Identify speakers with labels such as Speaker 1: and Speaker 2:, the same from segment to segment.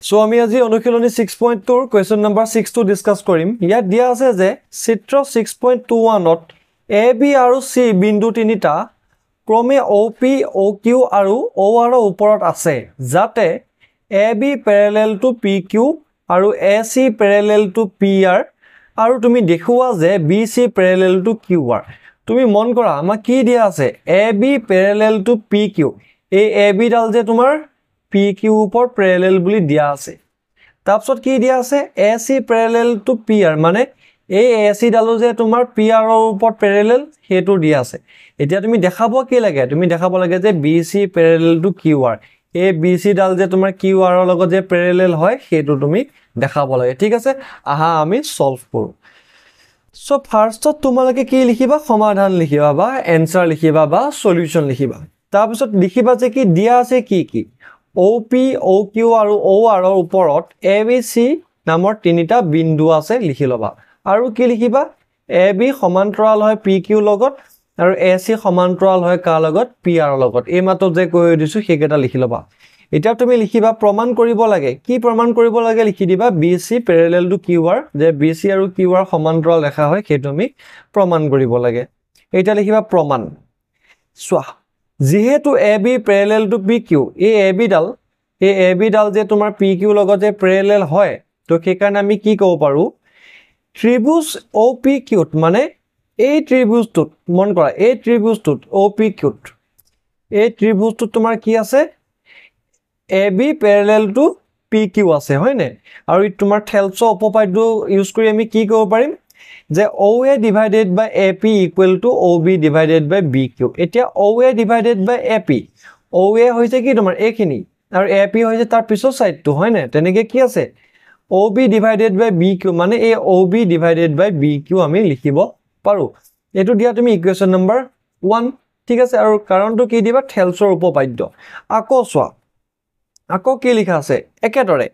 Speaker 1: so আমি আজি অনুশীলনী 6.2 question number 6 to discuss কৰিম ইয়াত দিয়া আছে যে চিত্ৰ 6.21 ত AB আৰু C বিন্দু তিনিটা ক্ৰমে OP OQ আৰু OR ৰ ওপৰত আছে যাতে AB parallel to PQ আৰু AC parallel to PR আৰু তুমি দেখুৱা যে BC parallel to QR তুমি মন কৰা আমাৰ কি দিয়া আছে AB parallel to PQ এই AB ডাল যে তোমাৰ PQ উপৰ parallel বুলি দিয়া আছে তাৰপিছত কি দিয়া আছে AC parallel to PR মানে এই AC ডালো যে তোমাৰ PR ৰ উপৰ parallel হেতু দিয়া আছে এতিয়া তুমি দেখাব কি লাগে তুমি দেখাব লাগে যে BC parallel to QR এই BC ডাল যে তোমাৰ QR ৰ লগত যে parallel হয় হেতু তুমি দেখাব লাগে ঠিক আছে আহা আমি সলভ কৰো সো ফাৰ্স্টত তোমালকে কি লিখিবা সমাধান লিখিবা বা এনসাৰ লিখিবা বা সলিউশন লিখিবা তাৰপিছত লিখিবা যে কি দিয়া আছে কি কি OP OQ আৰু OR ৰ ওপৰত ABC নামৰ তিনিটা বিন্দু আছে লিখি লবা আৰু কি লিখিবা AB সমান্তৰাল হয় PQ লগত আৰু AC সমান্তৰাল হয় কা লগত PR লগত এই মাত্ৰ যে কৈ দিছো হেকেটা লিখি লবা এটা তুমি লিখিবা প্ৰমাণ কৰিব লাগে কি প্ৰমাণ কৰিব লাগে লিখি দিবা BC parallel to QR যে BC আৰু QR সমান্তৰাল ৰেখা হয় হেতু আমি প্ৰমাণ কৰিব লাগে এটা লিখিবা প্ৰমাণ সোৱা যেহেতু AB parallel to PQ এই AB ডাল যে তোমাৰ PQ লগত যে parallel হয় তো হেকাৰণে আমি কি কব পাৰো ত্ৰিভুজ OPQ মানে এই ত্ৰিভুজটোত মন কৰা এই ত্ৰিভুজটোত OPQ এই ত্ৰিভুজটোত তোমাৰ কি আছে AB parallel to PQ আছে হয়নে আৰু তোমাৰ থেলছ উপপাদ্য ইউজ কৰি আমি কি কৰিব পাৰিম যে OA divided by AP equal to OB divided by BQ এতিয়া OA divided by AP OA হৈছে কি তোমাৰ এখিনি আৰু AP হৈছে তাৰ পিছৰ সাইডটো হয়নে তেনেকে কি আছে OB divided by BQ মানে এই OB divided by BQ আমি লিখিব পাৰো এটো দিয়া তুমি ইকুৱেশ্যন নম্বৰ 1 ঠিক আছে আৰু কাৰণটো কি দিবা থেলছৰ উপপাদ্য আকৌ সোৱা আকৌ কি লিখা আছে একেদৰে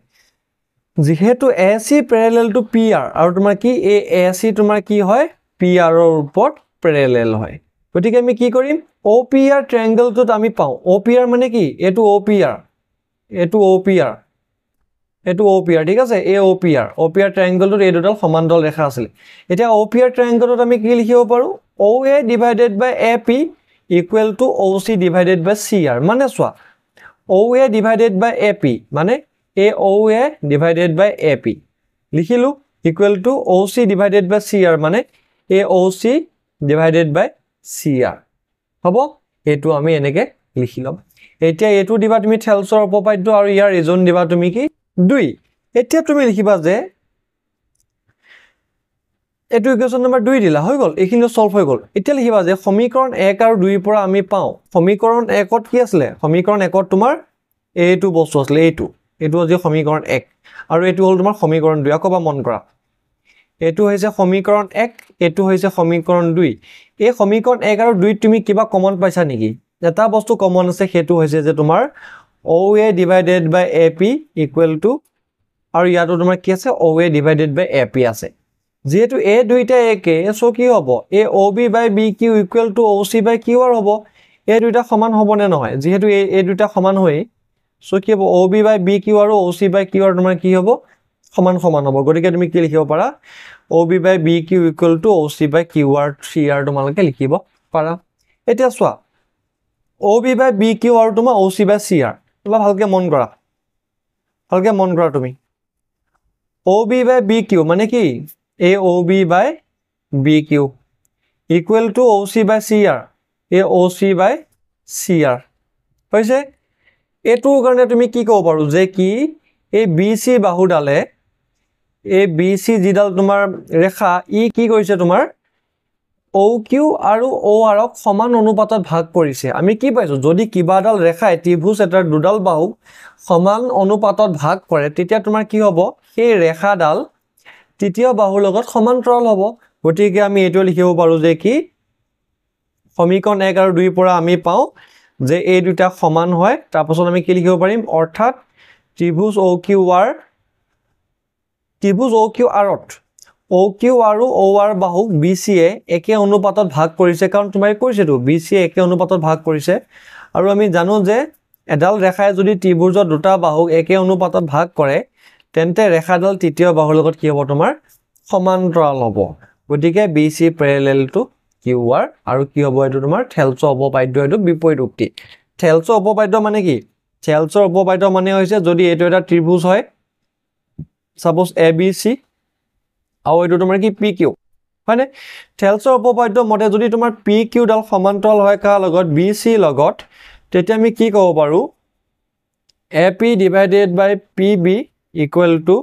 Speaker 1: যেহেতু AC parallel to PR আৰু তোমাৰ কি এই AC তোমাৰ কি হয় PR ৰ ওপৰত parallel হয় গতিকে আমি কি কৰিম OPR ট্ৰায়াঙ্গলটোত আমি পাও OPR মানে কি এটো OPR ঠিক আছে এই OPR ট্ৰায়াঙ্গলটোত এই দুটাল সমান্তৰাল ৰেখা আছিল এতিয়া OPR ট্ৰায়াঙ্গলটোত আমি কি লিখিব পাৰো OA divided by AP equal to OC divided by CR মানে সোৱা OA divided by AP মানে OA divided by AP লিখিলো equal to OC divided by CR মানে OC divided by CR হবো এটো আমি এনেকে লিখি লম এতিয়া এটো দিবা তুমি থেলছৰ উপপাদ্য আৰু ইয়াৰ ৰিজন দিবা তুমি কি 2 এতিয়া তুমি লিখিবা যে এটো ইকুৱেশ্যন নম্বৰ 2 দিলা হৈ গল এখিনি সলভ হৈ গল এতিয়া লিখিবা যে সমীকৰণ 1 আৰু 2 পৰা আমি পাও সমীকৰণ 1 ত কি আছিল সমীকৰণ 1 ত তোমাৰ এইটো বস্তু আছিল এইটো আজি সমীকৰণ 1 আৰু এটো হল তোমাৰ সমীকৰণ 2 আকবা মন কৰা এটো হৈছে সমীকৰণ 1 এটো হৈছে সমীকৰণ 2 এই সমীকৰণ 1 আৰু 2 তুমি কিবা কমন পাইছা নেকি এটা বস্তু কমন আছে হেতু হৈছে যে তোমাৰ OA divided by AP equal to আৰু ইয়াতো তোমাৰ কি আছে OA divided by AP আছে যেহেতু এই দুইটা একে সো কি হ'ব এই OB by BQ equal to OC by QR হ'ব এই দুইটা সমান হ'ব নে নহয় যেহেতু এই দুইটা সমান হয় সো কি হ'ব OB by BQ আৰু OC by QR তোমাৰ কি হ'ব সমান হ'ব গতিকে তুমি কি লিখিব পাৰা OB by BQ equal to OC by QR CR তোমালকে লিখিব পাৰা এতিয়া সোৱা OB by BQ আৰু তোমাৰ OC by CR তোলা ভালকে মন কৰা তুমি OB by BQ মানে কি OB by BQ equal to OC by CR OC by CR হৈছে এটো কাৰণে তুমি কি কব পাৰো যে কি এই BC বাহুডালে এই BC জিডাল তোমাৰ ৰেখা কি কৰিছে তোমাৰ OQ আৰু OR ক সমান অনুপাতত ভাগ কৰিছে আমি কি পাইছো যদি কিবাডাল ৰেখা ত্ৰিভুজ এটাৰ দুডাল বাহু সমান অনুপাতত ভাগ কৰে তেতিয়া তোমাৰ কি হ'ব সেই ৰেখাডাল তৃতীয় বাহুৰ লগত সমান্তৰাল হ'ব গতিকে আমি এটো লিখিব পাৰো যে কি সমীকৰণ 1 আৰু 2 পৰা আমি পাও যে এই দুটা সমান হয় তাৰ পাছত আমি কি লিখিব পাৰিম অৰ্থাৎ ত্ৰিভুজ OQR ত OQ আৰু OR বাহু BC এ একে অনুপাতত ভাগ কৰিছে কাৰণ তোমাৰ কৈছেটো BC একে অনুপাতত ভাগ কৰিছে আৰু আমি জানো যে এডাল ৰেখাই যদি ত্ৰিভুজৰ দুটা বাহুক একে অনুপাতত ভাগ কৰে তেন্তে ৰেখাডাল তৃতীয় বাহুৰ লগত কি হ'ব তোমাৰ সমান্তৰাল হ'ব গতিকে BC প্যাৰেলাল টু QR আৰু কি হ'ব এটো তোমাৰ থেলছ উপপাদ্য এটো বিপৰীত উক্তি থেলছ উপপাদ্য মানে কি থেলছ উপপাদ্য মানে হৈছে যদি এটো এটা ত্ৰিভুজ হয় সাপোজ ABC আৰু এটো তোমাৰ কি PQ হয়নে থেলছ উপপাদ্য মতে যদি তোমাৰ PQ ডাল সমান্তৰাল হয় কাৰ লগত BC লগত তেতিয়া আমি কি ক'ব পাৰো AP divided by PB equal to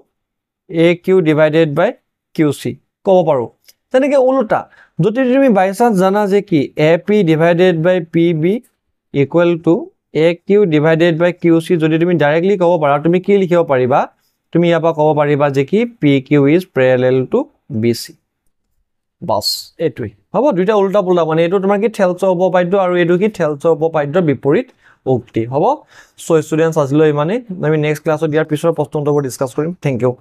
Speaker 1: AQ divided by QC ক'ব পাৰো তেনেকে উল্টা যদি তুমি বাই চান্স জানা যে কি AP divided by PB equal to AQ divided by QC যদি তুমি ডাইৰেক্টলি ক'ব পাৰা তুমি কি লিখিব পাৰিবা তুমি ইয়াপা ক'ব পাৰিবা যে কি PQ is parallel to BC বাস এটুই হ'ব দুইটা উল্টা পুল্টা মানে এটো তোমাৰ কি থেলছ উপপাদ্য আৰু এটো কি থেলছ উপপাদ্যৰ বিপৰীত উক্তি হ'ব সো ষ্টুডেন্টস আজিলৈ মানে আমি নেক্সট ক্লাছত ইয়াৰ পিছৰ প্ৰশ্নটো ডিসকাস কৰিম থ্যাংক ইউ